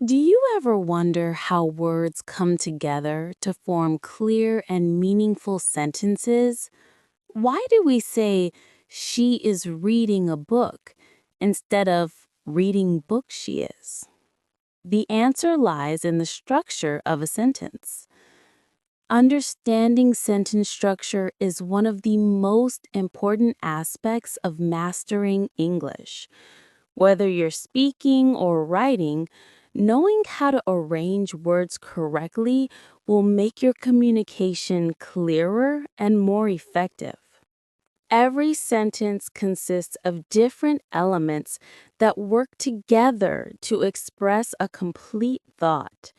Do you ever wonder how words come together to form clear and meaningful sentences? Why do we say, she is reading a book, instead of reading book she is? The answer lies in the structure of a sentence. Understanding sentence structure is one of the most important aspects of mastering English. Whether you're speaking or writing, knowing how to arrange words correctly will make your communication clearer and more effective. Every sentence consists of different elements that work together to express a complete thought.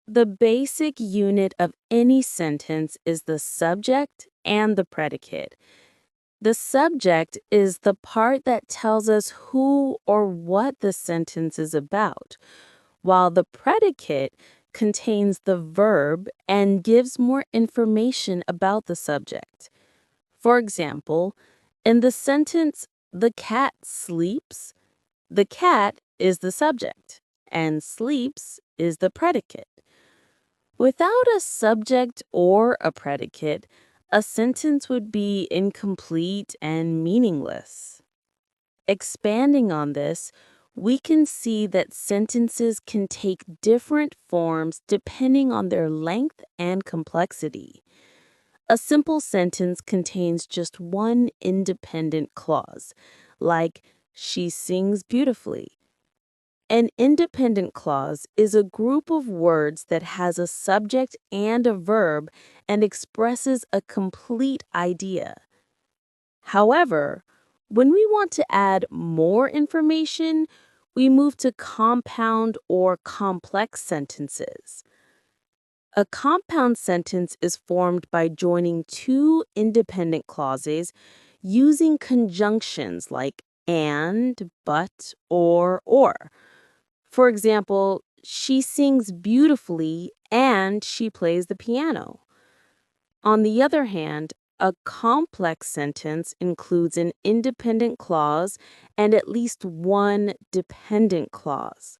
The basic unit of any sentence is the subject and the predicate. The subject is the part that tells us who or what the sentence is about, while the predicate contains the verb and gives more information about the subject. For example, in the sentence, "the cat sleeps," the cat is the subject and sleeps is the predicate. Without a subject or a predicate, a sentence would be incomplete and meaningless. Expanding on this, we can see that sentences can take different forms depending on their length and complexity. A simple sentence contains just one independent clause, like, she sings beautifully. An independent clause is a group of words that has a subject and a verb and expresses a complete idea. However, when we want to add more information, we move to compound or complex sentences. A compound sentence is formed by joining two independent clauses using conjunctions like and, but, or. For example, she sings beautifully and she plays the piano. On the other hand, a complex sentence includes an independent clause and at least one dependent clause.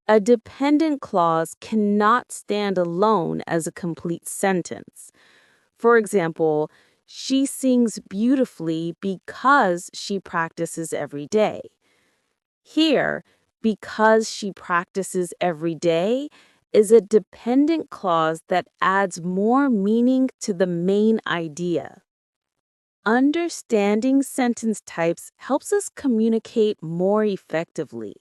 A dependent clause cannot stand alone as a complete sentence. For example, she sings beautifully because she practices every day. Here, because she practices every day is a dependent clause that adds more meaning to the main idea. Understanding sentence types helps us communicate more effectively.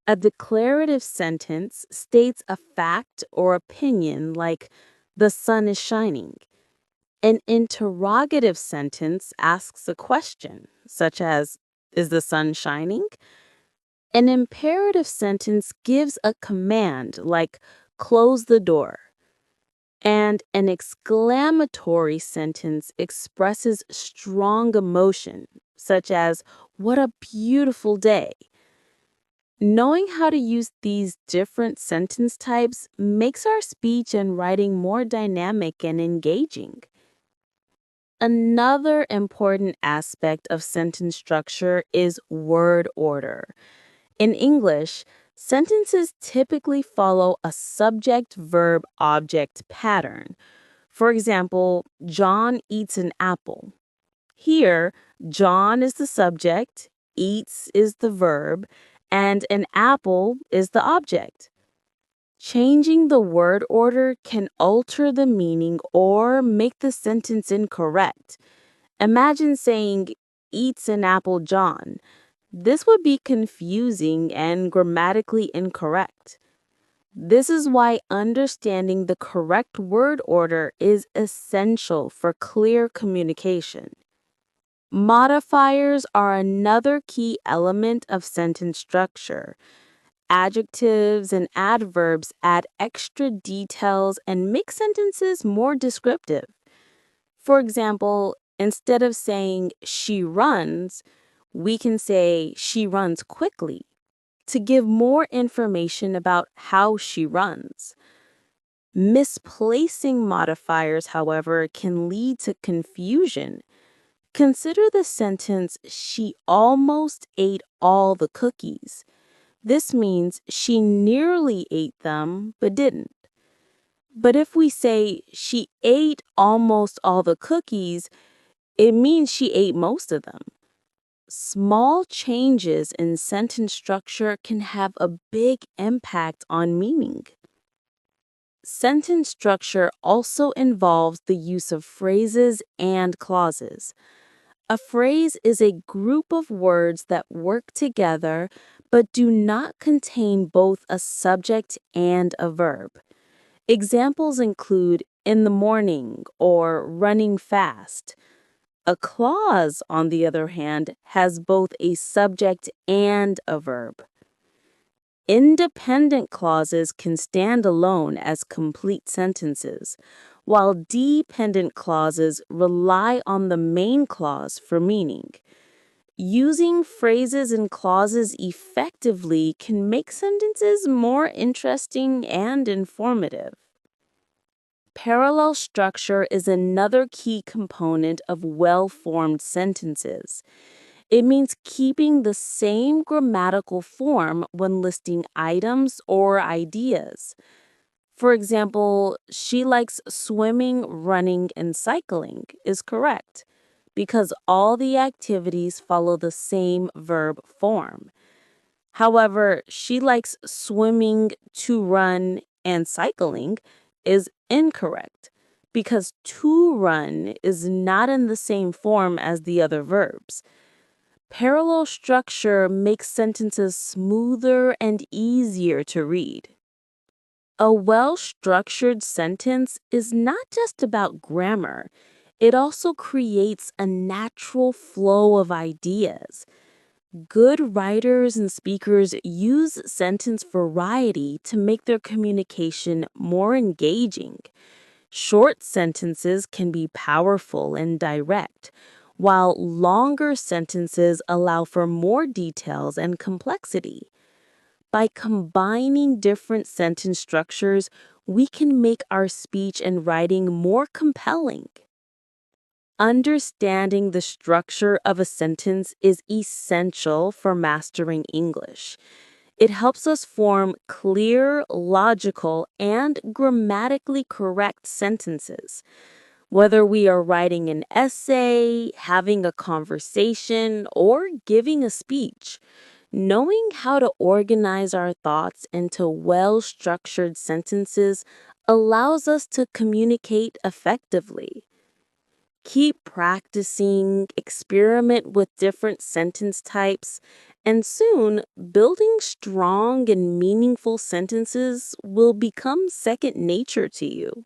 A declarative sentence states a fact or opinion like, the sun is shining. An interrogative sentence asks a question, such as, is the sun shining? An imperative sentence gives a command like, close the door. And an exclamatory sentence expresses strong emotion, such as, what a beautiful day. Knowing how to use these different sentence types makes our speech and writing more dynamic and engaging. Another important aspect of sentence structure is word order. In English, sentences typically follow a subject-verb-object pattern. For example, John eats an apple. Here, John is the subject, eats is the verb, and an apple is the object. Changing the word order can alter the meaning or make the sentence incorrect. Imagine saying, eats an apple John. This would be confusing and grammatically incorrect. This is why understanding the correct word order is essential for clear communication. Modifiers are another key element of sentence structure. Adjectives and adverbs add extra details and make sentences more descriptive. For example, instead of saying she runs, we can say she runs quickly to give more information about how she runs. Misplacing modifiers, however, can lead to confusion. Consider the sentence, she almost ate all the cookies. This means she nearly ate them but didn't. But if we say she ate almost all the cookies, it means she ate most of them. Small changes in sentence structure can have a big impact on meaning. Sentence structure also involves the use of phrases and clauses. A phrase is a group of words that work together but do not contain both a subject and a verb. Examples include in the morning or running fast. A clause, on the other hand, has both a subject and a verb. Independent clauses can stand alone as complete sentences, while dependent clauses rely on the main clause for meaning. Using phrases and clauses effectively can make sentences more interesting and informative. Parallel structure is another key component of well-formed sentences. It means keeping the same grammatical form when listing items or ideas. For example, she likes swimming, running, and cycling is correct because all the activities follow the same verb form. However, she likes swimming, to run, and cycling is incorrect because to run is not in the same form as the other verbs. Parallel structure makes sentences smoother and easier to read. A well-structured sentence is not just about grammar. It also creates a natural flow of ideas. Good writers and speakers use sentence variety to make their communication more engaging. Short sentences can be powerful and direct, while longer sentences allow for more details and complexity. By combining different sentence structures, we can make our speech and writing more compelling. Understanding the structure of a sentence is essential for mastering English. It helps us form clear, logical, and grammatically correct sentences. Whether we are writing an essay, having a conversation, or giving a speech, knowing how to organize our thoughts into well-structured sentences allows us to communicate effectively. Keep practicing, experiment with different sentence types, and soon building strong and meaningful sentences will become second nature to you.